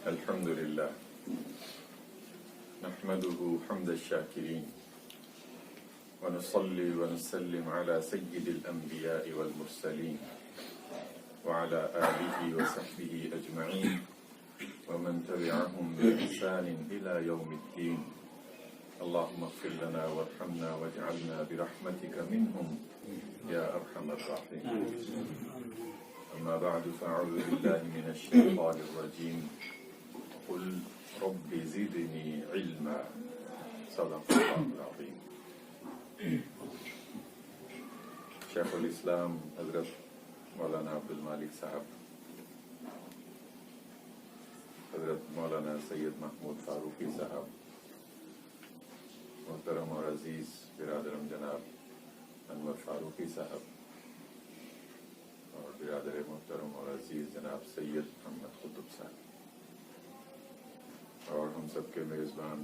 الحمد لله نحمده حمد الشاكرين ونصلي ونسلم على سيد الأنبياء والمرسلين وعلى آله وصحبه أجمعين ومن تبعهم بإحسان إلى يوم الدين. اللهم اغفر لنا وارحمنا واجعلنا برحمتك منهم يا أرحم الراحمين. أما بعد فأعوذ بالله من الشيطان الرجيم. قل رب زدني علما. صدق الله العظيم. شیخ الاسلام حضرت مولانا عبد المالک صاحب، حضرت مولانا سید محمود فاروقی صاحب، محترم اور عزیز برادرم جناب انور فاروقی صاحب، اور برادر محترم اور عزیز جناب سید محمد قطب صاحب، اور ہم سب کے میزبان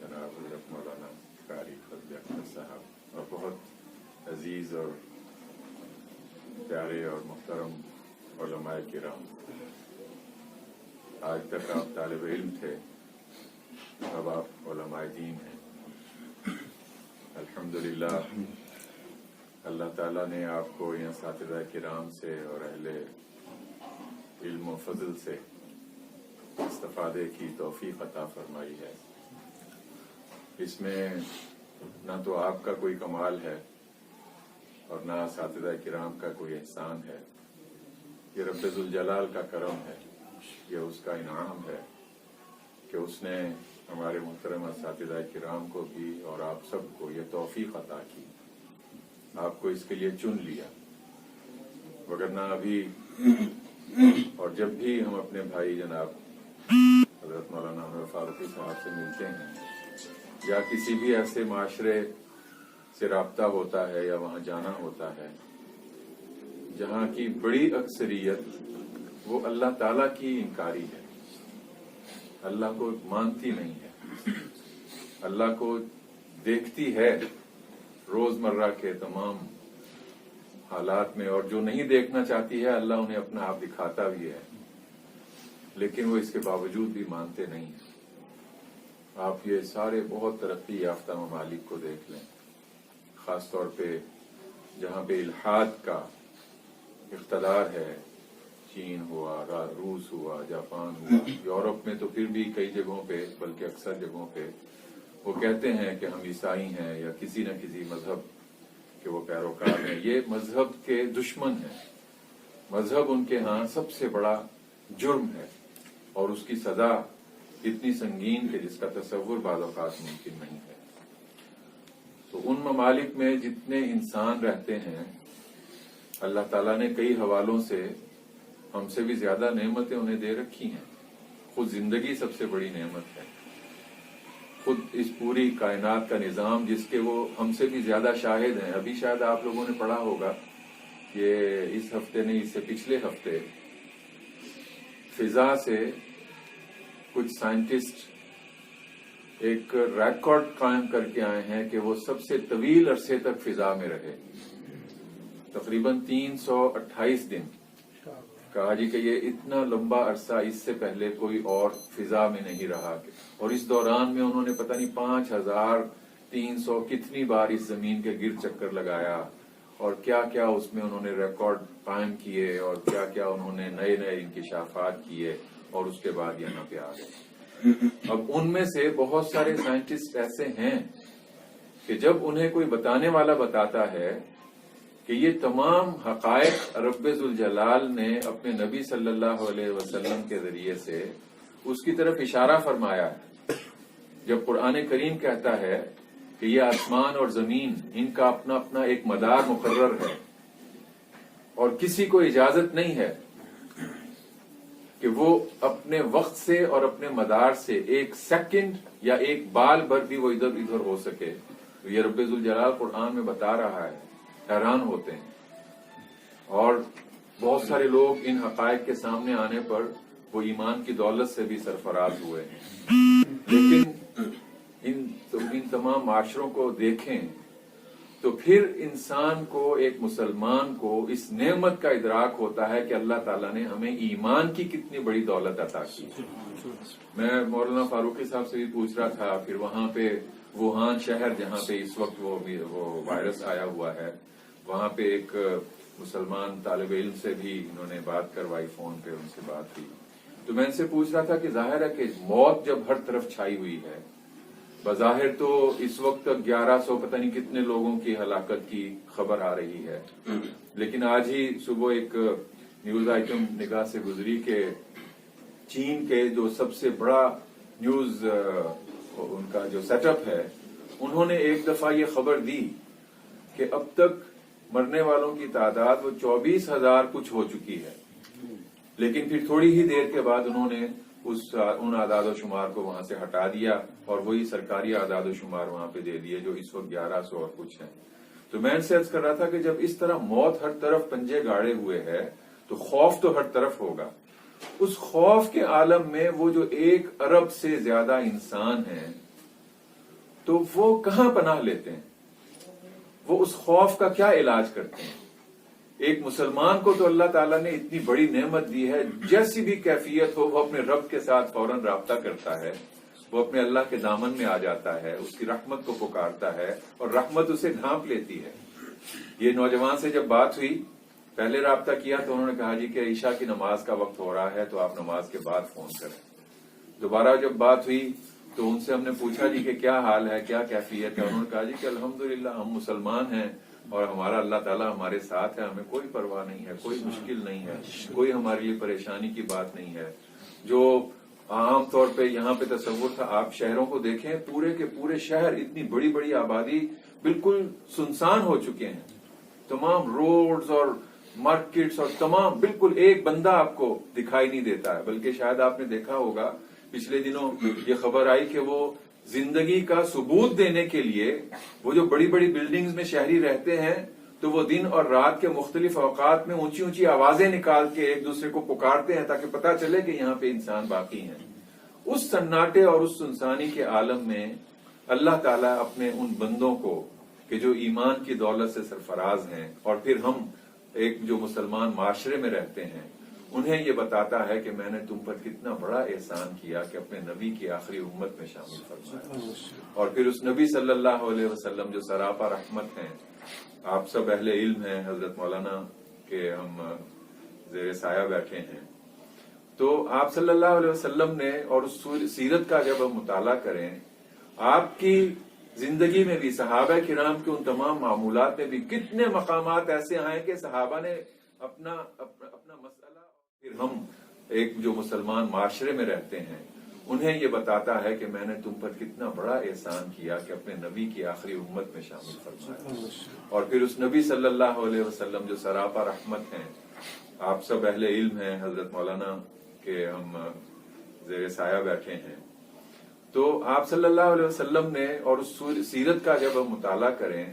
جناب حضرت مولانا قاری فضل احمد صاحب، اور بہت عزیز اور پیارے اور محترم علماء کرام. آج تک آپ طالب علم تھے، اب آپ علماء دین ہیں. الحمدللہ اللہ تعالیٰ نے آپ کو ان اساتذہ کرام سے اور اہل علم و فضل سے استفادے کی توفیق عطا فرمائی ہے. اس میں نہ تو آپ کا کوئی کمال ہے اور نہ اساتذہ کرام کا کوئی احسان ہے. یہ رب ذوالجلال کا کرم ہے، یہ اس کا انعام ہے کہ اس نے ہمارے محترم اساتذہ کرام کو بھی اور آپ سب کو یہ توفیق عطا کی، آپ کو اس کے لیے چن لیا. وگرنہ ابھی اور جب بھی ہم اپنے بھائی جناب حضرت مولانا عمر فاروقی صاحب سے ملتے ہیں یا کسی بھی ایسے معاشرے سے رابطہ ہوتا ہے یا وہاں جانا ہوتا ہے جہاں کی بڑی اکثریت وہ اللہ تعالیٰ کی انکاری ہے، اللہ کو مانتی نہیں ہے، اللہ کو دیکھتی ہے روزمرہ کے تمام حالات میں، اور جو نہیں دیکھنا چاہتی ہے اللہ انہیں اپنا آپ دکھاتا بھی ہے، لیکن وہ اس کے باوجود بھی مانتے نہیں ہیں. آپ یہ سارے بہت ترقی یافتہ ممالک کو دیکھ لیں، خاص طور پہ جہاں پہ الحاد کا اقتدار ہے، چین ہوا، روس ہوا، جاپان ہوا، یورپ میں تو پھر بھی کئی جگہوں پہ بلکہ اکثر جگہوں پہ وہ کہتے ہیں کہ ہم عیسائی ہیں یا کسی نہ کسی مذہب کے وہ پیروکار ہیں. یہ مذہب کے دشمن ہیں. مذہب ان کے ہاں سب سے بڑا جرم ہے اور اس کی سزا اتنی سنگین کہ جس کا تصور بعض اوقات ممکن نہیں ہے. تو ان ممالک میں جتنے انسان رہتے ہیں اللہ تعالیٰ نے کئی حوالوں سے ہم سے بھی زیادہ نعمتیں انہیں دے رکھی ہیں. خود زندگی سب سے بڑی نعمت ہے، خود اس پوری کائنات کا نظام جس کے وہ ہم سے بھی زیادہ شاہد ہیں. ابھی شاید آپ لوگوں نے پڑھا ہوگا، یہ اس ہفتے نہیں اس سے پچھلے ہفتے فضا سے کچھ سائنٹسٹ ایک ریکارڈ قائم کر کے آئے ہیں کہ وہ سب سے طویل عرصے تک فضا میں رہے، تقریباً 328 دن. کہا جی کہ یہ اتنا لمبا عرصہ اس سے پہلے کوئی اور فضا میں نہیں رہا، اور اس دوران میں انہوں نے پتہ نہیں 5300 کتنی بار اس زمین کے گرد چکر لگایا، اور کیا کیا اس میں انہوں نے ریکارڈ قائم کیے اور کیا کیا انہوں نے نئے نئے انکشافات کیے، اور اس کے بعد یہاں پہ آ گئے. اب ان میں سے بہت سارے سائنٹسٹ ایسے ہیں کہ جب انہیں کوئی بتانے والا بتاتا ہے کہ یہ تمام حقائق رب ذوالجلال نے اپنے نبی صلی اللہ علیہ وسلم کے ذریعے سے اس کی طرف اشارہ فرمایا ہے. جب قرآن کریم کہتا ہے کہ یہ آسمان اور زمین ان کا اپنا اپنا ایک مدار مقرر ہے اور کسی کو اجازت نہیں ہے کہ وہ اپنے وقت سے اور اپنے مدار سے ایک سیکنڈ یا ایک بال بھر بھی وہ ادھر ادھر ہو سکے، تو یہ رب ذوالجلال قرآن میں بتا رہا ہے. حیران ہوتے ہیں، اور بہت سارے لوگ ان حقائق کے سامنے آنے پر وہ ایمان کی دولت سے بھی سرفراز ہوئے ہیں. لیکن ان تمام معاشروں کو دیکھیں تو پھر انسان کو، ایک مسلمان کو اس نعمت کا ادراک ہوتا ہے کہ اللہ تعالیٰ نے ہمیں ایمان کی کتنی بڑی دولت عطا کی. میں مولانا فاروقی صاحب سے بھی پوچھ رہا تھا، پھر وہاں پہ ووہان شہر جہاں پہ اس وقت وہ وائرس آیا ہوا ہے، وہاں پہ ایک مسلمان طالب علم سے بھی انہوں نے بات کروائی، فون پہ ان سے بات کی. تو میں ان سے پوچھ رہا تھا کہ ظاہر ہے کہ موت جب ہر طرف چھائی ہوئی ہے، بظاہر تو اس وقت تک 1100 پتہ نہیں کتنے لوگوں کی ہلاکت کی خبر آ رہی ہے، لیکن آج ہی صبح ایک نیوز آئٹم نگاہ سے گزری کہ چین کے جو سب سے بڑا نیوز ان کا جو سیٹ اپ ہے، انہوں نے ایک دفعہ یہ خبر دی کہ اب تک مرنے والوں کی تعداد وہ 24,000 کچھ ہو چکی ہے، لیکن پھر تھوڑی ہی دیر کے بعد انہوں نے ان اعداد و شمار کو وہاں سے ہٹا دیا اور وہی سرکاری اعداد و شمار وہاں پہ دے دیے جو اس وقت 1100 اور کچھ ہیں. تو میں ان سے عرض کر رہا تھا کہ جب اس طرح موت ہر طرف پنجے گاڑے ہوئے ہے تو خوف تو ہر طرف ہوگا. اس خوف کے عالم میں وہ جو 1 ارب سے زیادہ انسان ہیں تو وہ کہاں پناہ لیتے ہیں؟ وہ اس خوف کا کیا علاج کرتے ہیں؟ ایک مسلمان کو تو اللہ تعالیٰ نے اتنی بڑی نعمت دی ہے، جیسی بھی کیفیت ہو وہ اپنے رب کے ساتھ فوراً رابطہ کرتا ہے، وہ اپنے اللہ کے دامن میں آ جاتا ہے، اس کی رحمت کو پکارتا ہے اور رحمت اسے ڈھانپ لیتی ہے. یہ نوجوان سے جب بات ہوئی، پہلے رابطہ کیا تو انہوں نے کہا جی کہ عشاء کی نماز کا وقت ہو رہا ہے تو آپ نماز کے بعد فون کریں. دوبارہ جب بات ہوئی تو ان سے ہم نے پوچھا جی کہ کیا حال ہے، کیا کیفیت ہے؟ انہوں نے کہا جی کہ الحمدللہ ہم مسلمان ہیں اور ہمارا اللہ تعالیٰ ہمارے ساتھ ہے، ہمیں کوئی پرواہ نہیں ہے، کوئی مشکل نہیں ہے، کوئی ہمارے لیے پریشانی کی بات نہیں ہے. جو عام طور پہ یہاں پہ تصور تھا، آپ شہروں کو دیکھیں، پورے کے پورے شہر، اتنی بڑی بڑی آبادی بالکل سنسان ہو چکے ہیں. تمام روڈز اور مارکیٹس اور تمام بالکل ایک بندہ آپ کو دکھائی نہیں دیتا ہے. بلکہ شاید آپ نے دیکھا ہوگا پچھلے دنوں یہ خبر آئی کہ وہ زندگی کا ثبوت دینے کے لیے وہ جو بڑی بڑی بلڈنگز میں شہری رہتے ہیں تو وہ دن اور رات کے مختلف اوقات میں اونچی اونچی آوازیں نکال کے ایک دوسرے کو پکارتے ہیں تاکہ پتہ چلے کہ یہاں پہ انسان باقی ہیں. اس سناٹے اور اس سنسانی کے عالم میں اللہ تعالیٰ اپنے ان بندوں کو کہ جو ایمان کی دولت سے سرفراز ہیں اور پھر ہم ایک جو مسلمان معاشرے میں رہتے ہیں، انہیں یہ بتاتا ہے کہ میں نے تم پر کتنا بڑا احسان کیا کہ اپنے نبی کی آخری امت میں شامل فرمایا. اور پھر اس نبی صلی اللہ علیہ وسلم جو سراپا رحمت ہیں، آپ سب اہل علم ہیں، حضرت مولانا کے ہم زیر سایہ بیٹھے ہیں، تو آپ صلی اللہ علیہ وسلم نے اور اس سیرت کا جب ہم مطالعہ کریں، آپ کی زندگی میں بھی صحابہ کرام کے ان تمام معمولات میں بھی کتنے مقامات ایسے آئے کہ صحابہ نے اپنا مسئلہ، پھر ہم ایک جو مسلمان معاشرے میں رہتے ہیں انہیں یہ بتاتا ہے کہ میں نے تم پر کتنا بڑا احسان کیا کہ اپنے نبی کی آخری امت میں شامل فرمایا. اور پھر اس نبی صلی اللہ علیہ وسلم جو سراپا رحمت ہیں، آپ سب اہل علم ہیں، حضرت مولانا کے ہم زیر سایہ بیٹھے ہیں، تو آپ صلی اللہ علیہ وسلم نے اور اس سیرت کا جب ہم مطالعہ کریں،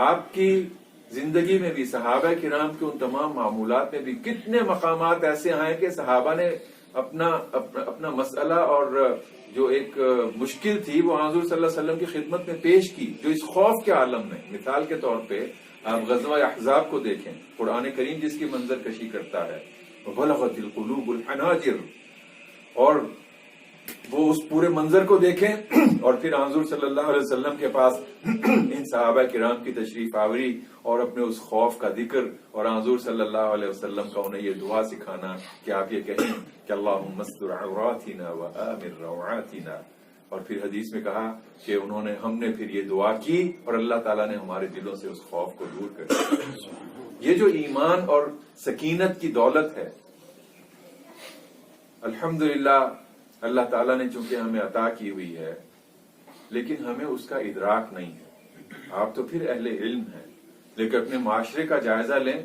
آپ کی زندگی میں بھی صحابہ کرام کے ان تمام معمولات میں بھی کتنے مقامات ایسے آئے کہ صحابہ نے اپنا مسئلہ اور جو ایک مشکل تھی وہ حضور صلی اللہ علیہ وسلم کی خدمت میں پیش کی، جو اس خوف کے عالم میں. مثال کے طور پہ آپ غزوہ احزاب کو دیکھیں، قرآن کریم جس کی منظر کشی کرتا ہے، وَبَلَغَتِ الْقُلُوبُ الْحَنَاجِرَ، اور وہ اس پورے منظر کو دیکھیں اور پھر حضور صلی اللہ علیہ وسلم کے پاس ان صحابہ کرام کی تشریف آوری اور اپنے اس خوف کا ذکر اور حضور صلی اللہ علیہ وسلم کا انہیں یہ دعا سکھانا کہ آپ یہ کہیں کہ اللہم استر عوراتنا وآمن روعاتنا. اور پھر حدیث میں کہا کہ ہم نے پھر یہ دعا کی اور اللہ تعالیٰ نے ہمارے دلوں سے اس خوف کو دور کر دیا. یہ جو ایمان اور سکینت کی دولت ہے، الحمدللہ اللہ تعالیٰ نے چونکہ ہمیں عطا کی ہوئی ہے، لیکن ہمیں اس کا ادراک نہیں ہے. آپ تو پھر اہل علم ہیں، لیکن اپنے معاشرے کا جائزہ لیں،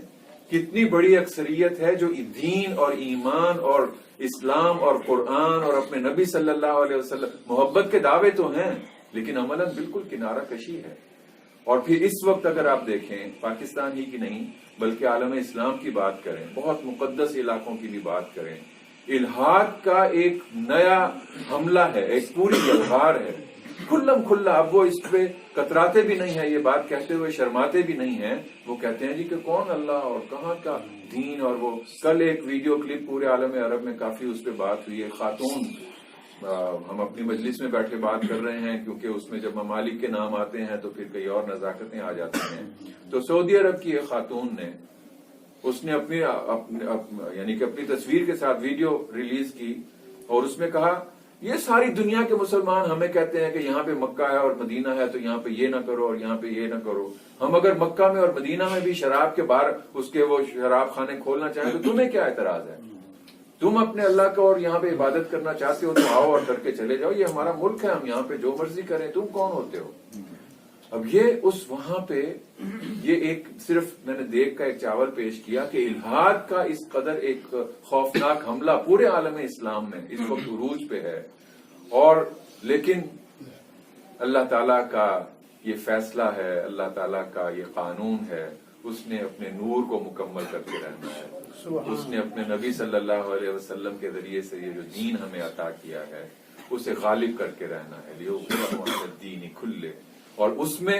کتنی بڑی اکثریت ہے جو دین اور ایمان اور اسلام اور قرآن اور اپنے نبی صلی اللہ علیہ وسلم، محبت کے دعوے تو ہیں لیکن عملاً بالکل کنارہ کشی ہے. اور پھر اس وقت اگر آپ دیکھیں پاکستان ہی کی نہیں بلکہ عالم اسلام کی بات کریں، بہت مقدس علاقوں کی بھی بات کریں، الحاد کا ایک نیا حملہ ہے، ایک پوری تلوار ہے کھلم کھلا. اب وہ اس پہ کتراتے بھی نہیں ہیں, یہ بات کہتے ہوئے شرماتے بھی نہیں ہیں. وہ کہتے ہیں جی کہ کون اللہ اور کہاں کا دین. اور وہ کل ایک ویڈیو کلپ پورے عالم عرب میں کافی اس پہ بات ہوئی ہے. خاتون, ہم اپنی مجلس میں بیٹھ کے بات کر رہے ہیں کیونکہ اس میں جب ممالک کے نام آتے ہیں تو پھر کئی اور نزاکتیں آ جاتی ہیں. تو سعودی عرب کی ایک خاتون نے, اس نے اپنی یعنی کہ اپنی تصویر کے ساتھ ویڈیو ریلیز کی اور اس میں کہا یہ ساری دنیا کے مسلمان ہمیں کہتے ہیں کہ یہاں پہ مکہ ہے اور مدینہ ہے تو یہاں پہ یہ نہ کرو اور یہاں پہ یہ نہ کرو. ہم اگر مکہ میں اور مدینہ میں بھی شراب کے بار اس کے وہ شراب خانے کھولنا چاہیں تو تمہیں کیا اعتراض ہے؟ تم اپنے اللہ کو اور یہاں پہ عبادت کرنا چاہتے ہو تو آؤ اور کر کے چلے جاؤ. یہ ہمارا ملک ہے, ہم یہاں پہ جو مرضی کریں. تم کون ہوتے ہو؟ اب یہ اس وہاں پہ یہ ایک صرف میں نے دیکھ کا ایک چاول پیش کیا کہ الحاد کا اس قدر ایک خوفناک حملہ پورے عالم اسلام میں اس وقت عروج پہ ہے. اور لیکن اللہ تعالیٰ کا یہ فیصلہ ہے, اللہ تعالیٰ کا یہ قانون ہے. اس نے اپنے نور کو مکمل کر کے رہنا ہے. اس نے اپنے نبی صلی اللہ علیہ وسلم کے ذریعے سے یہ جو دین ہمیں عطا کیا ہے اسے غالب کر کے رہنا ہے. الدین کھلے. اور اس میں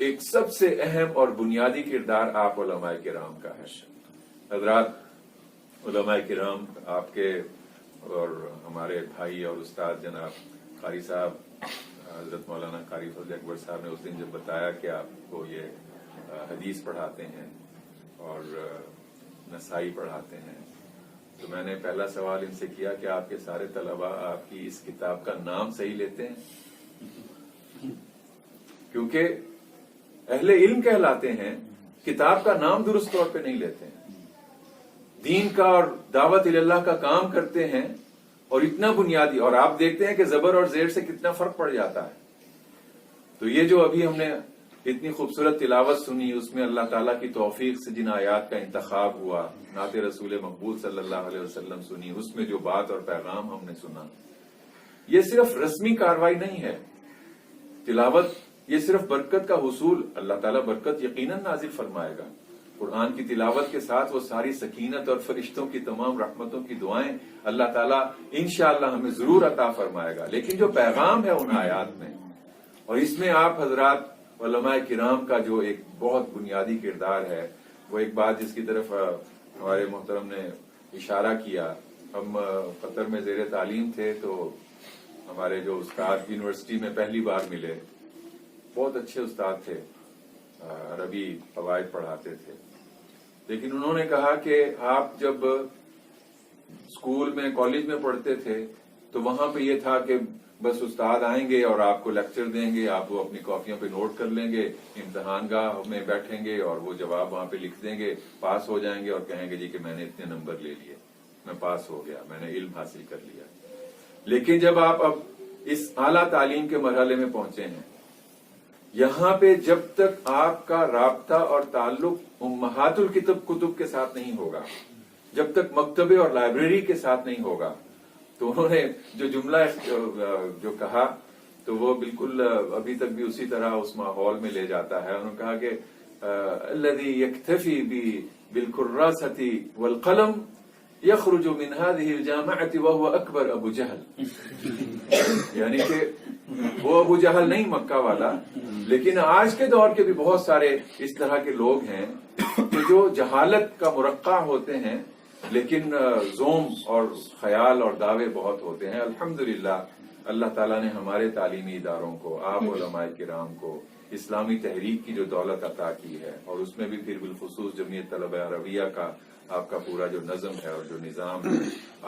ایک سب سے اہم اور بنیادی کردار آپ علماء کرام کا ہے. حضرات علماء کرام آپ کے اور ہمارے بھائی اور استاد جناب قاری صاحب حضرت مولانا قاری فضل اکبر صاحب نے اس دن جب بتایا کہ آپ کو یہ حدیث پڑھاتے ہیں اور نسائی پڑھاتے ہیں تو میں نے پہلا سوال ان سے کیا کہ آپ کے سارے طلباء آپ کی اس کتاب کا نام صحیح لیتے ہیں؟ کیونکہ اہل علم کہلاتے ہیں, کتاب کا نام درست طور پہ نہیں لیتے ہیں. دین کا اور دعوت اللہ کا کام کرتے ہیں اور اتنا بنیادی, اور آپ دیکھتے ہیں کہ زبر اور زیر سے کتنا فرق پڑ جاتا ہے. تو یہ جو ابھی ہم نے اتنی خوبصورت تلاوت سنی اس میں اللہ تعالیٰ کی توفیق سے جن آیات کا انتخاب ہوا, نعت رسول مقبول صلی اللہ علیہ وسلم سنی, اس میں جو بات اور پیغام ہم نے سنا, یہ صرف رسمی کاروائی نہیں ہے. تلاوت یہ صرف برکت کا حصول, اللہ تعالیٰ برکت یقیناً نازل فرمائے گا. قرآن کی تلاوت کے ساتھ وہ ساری سکینت اور فرشتوں کی تمام رحمتوں کی دعائیں اللہ تعالیٰ انشاءاللہ ہمیں ضرور عطا فرمائے گا. لیکن جو پیغام ہے ان آیات میں, اور اس میں آپ حضرات علماء کرام کا جو ایک بہت بنیادی کردار ہے, وہ ایک بات جس کی طرف ہمارے محترم نے اشارہ کیا. ہم قطر میں زیر تعلیم تھے تو ہمارے جو استاد یونیورسٹی میں پہلی بار ملے, بہت اچھے استاد تھے, عربی فوائد پڑھاتے تھے. لیکن انہوں نے کہا کہ آپ جب اسکول میں کالج میں پڑھتے تھے تو وہاں پہ یہ تھا کہ بس استاد آئیں گے اور آپ کو لیکچر دیں گے, آپ وہ اپنی کاپیوں پہ نوٹ کر لیں گے, امتحان گاہ میں بیٹھیں گے اور وہ جواب وہاں پہ لکھ دیں گے, پاس ہو جائیں گے اور کہیں گے جی کہ میں نے اتنے نمبر لے لیے, میں پاس ہو گیا, میں نے علم حاصل کر لیا. لیکن جب آپ اب اس اعلیٰ تعلیم کے مرحلے میں پہنچے ہیں, یہاں پہ جب تک آپ کا رابطہ اور تعلق امہات الکتب کے ساتھ نہیں ہوگا, جب تک مکتبے اور لائبریری کے ساتھ نہیں ہوگا, تو انہوں نے جو جملہ جو کہا تو وہ بالکل ابھی تک بھی اسی طرح اس ماحول میں لے جاتا ہے. انہوں نے کہا کہ الذی یکتفی بالکراسۃ والقلم یخرج من هذه الجامعۃ وهو اکبر ابو جہل. یعنی کہ وہ ابو جہل نہیں مکہ والا, لیکن آج کے دور کے بھی بہت سارے اس طرح کے لوگ ہیں کہ جو جہالت کا مرقع ہوتے ہیں لیکن زوم اور خیال اور دعوے بہت ہوتے ہیں. الحمدللہ اللہ تعالیٰ نے ہمارے تعلیمی اداروں کو, آپ علماء کرام کو اسلامی تحریک کی جو دولت عطا کی ہے, اور اس میں بھی پھر بالخصوص جمعیت طلبہ عربیہ کا آپ کا پورا جو نظم ہے اور جو نظام ہے,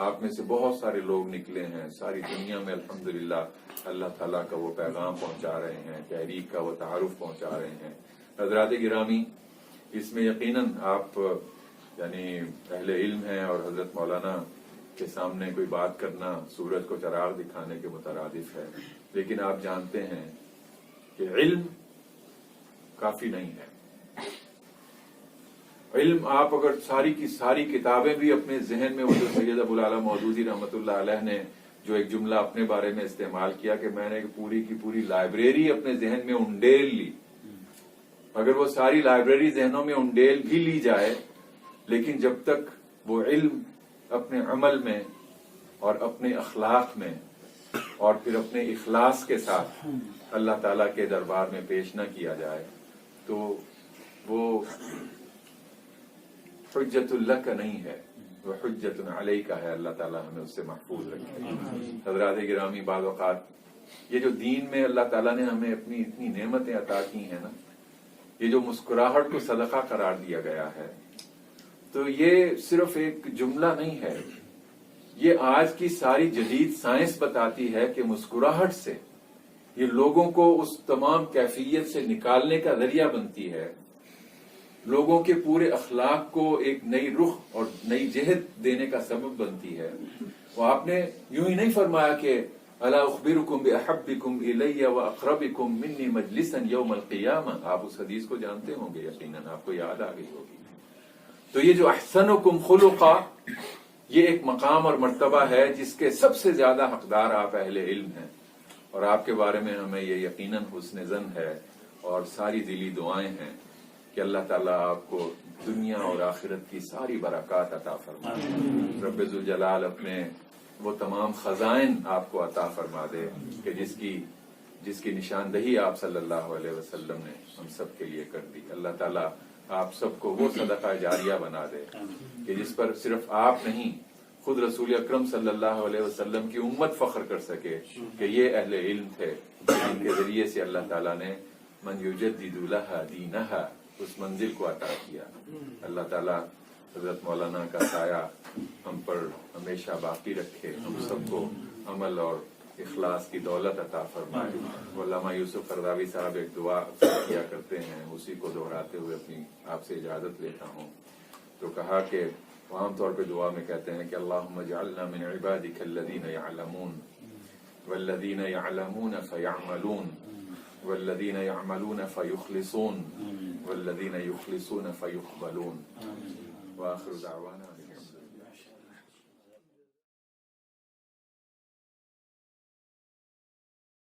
آپ میں سے بہت سارے لوگ نکلے ہیں ساری دنیا میں الحمدللہ اللہ تعالیٰ کا وہ پیغام پہنچا رہے ہیں, تحریک کا وہ تعارف پہنچا رہے ہیں. حضرات گرامی, اس میں یقیناً آپ یعنی اہل علم ہیں اور حضرت مولانا کے سامنے کوئی بات کرنا سورج کو چراغ دکھانے کے مترادف ہے, لیکن آپ جانتے ہیں کہ علم کافی نہیں ہے. علم آپ اگر ساری کی ساری کتابیں بھی اپنے ذہن میں, وہ جو سید ابو العلا مودودی رحمۃ اللہ علیہ نے جو ایک جملہ اپنے بارے میں استعمال کیا کہ میں نے پوری کی پوری لائبریری اپنے ذہن میں انڈیل لی, اگر وہ ساری لائبریری ذہنوں میں انڈیل بھی لی جائے, لیکن جب تک وہ علم اپنے عمل میں اور اپنے اخلاق میں اور پھر اپنے اخلاص کے ساتھ اللہ تعالیٰ کے دربار میں پیش نہ کیا جائے تو وہ حجت اللہ کا نہیں ہے، وہ حجت علیہ کا ہے۔ اللہ تعالیٰ ہمیں اس سے محفوظ رکھے۔ حضرات گرامی، بعض اوقات یہ جو دین میں اللہ تعالیٰ نے ہمیں اپنی اتنی نعمتیں عطا کی ہیں نا، یہ جو مسکراہٹ کو صدقہ قرار دیا گیا ہے، تو یہ صرف ایک جملہ نہیں ہے، یہ آج کی ساری جدید سائنس بتاتی ہے کہ مسکراہٹ سے یہ لوگوں کو اس تمام کیفیت سے نکالنے کا ذریعہ بنتی ہے، لوگوں کے پورے اخلاق کو ایک نئی رخ اور نئی جہت دینے کا سبب بنتی ہے۔ وہ آپ نے یوں ہی نہیں فرمایا کہ الا اخبرکم باحبکم الی واقربکم منی مجلسا یوم القیامہ، آپ اس حدیث کو جانتے ہوں گے، یقیناً آپ کو یاد آ گئی ہوگی۔ تو یہ جو احسنکم خلقا، یہ ایک مقام اور مرتبہ ہے جس کے سب سے زیادہ حقدار آپ اہل علم ہیں، اور آپ کے بارے میں ہمیں یہ یقیناً حسن ظن ہے اور ساری دلی دعائیں ہیں کہ اللہ تعالیٰ آپ کو دنیا اور آخرت کی ساری برکات عطا فرمائے۔ رب ذوالجلال اپنے وہ تمام خزائن آپ کو عطا فرما دے کہ جس کی نشاندہی آپ صلی اللہ علیہ وسلم نے ہم سب کے لیے کر دی۔ اللہ تعالیٰ آپ سب کو وہ صدقہ جاریہ بنا دے کہ جس پر صرف آپ نہیں، خود رسول اکرم صلی اللہ علیہ وسلم کی امت فخر کر سکے کہ یہ اہل علم تھے، جن کے ذریعے سے اللہ تعالیٰ نے من یجدد لها دینہا اس منزل کو عطا کیا۔ اللہ تعالیٰ حضرت مولانا کا سایہ ہم پر ہمیشہ باقی رکھے، ہم سب کو عمل اور اخلاص کی دولت عطا فرمائے۔ علامہ یوسف قرضاوی صاحب ایک دعا کیا کرتے ہیں، اسی کو دہراتے ہوئے اپنی آپ سے اجازت لیتا ہوں۔ تو کہا کہ وہ عام طور پہ دعا میں کہتے ہیں کہ اللہم اجعلنا من عبادک الذین یعلمون والذین یعلمون فیعملون والذین یعملون فیخلصون والذین یخلصون فیقبلون۔ وآخر دعوانا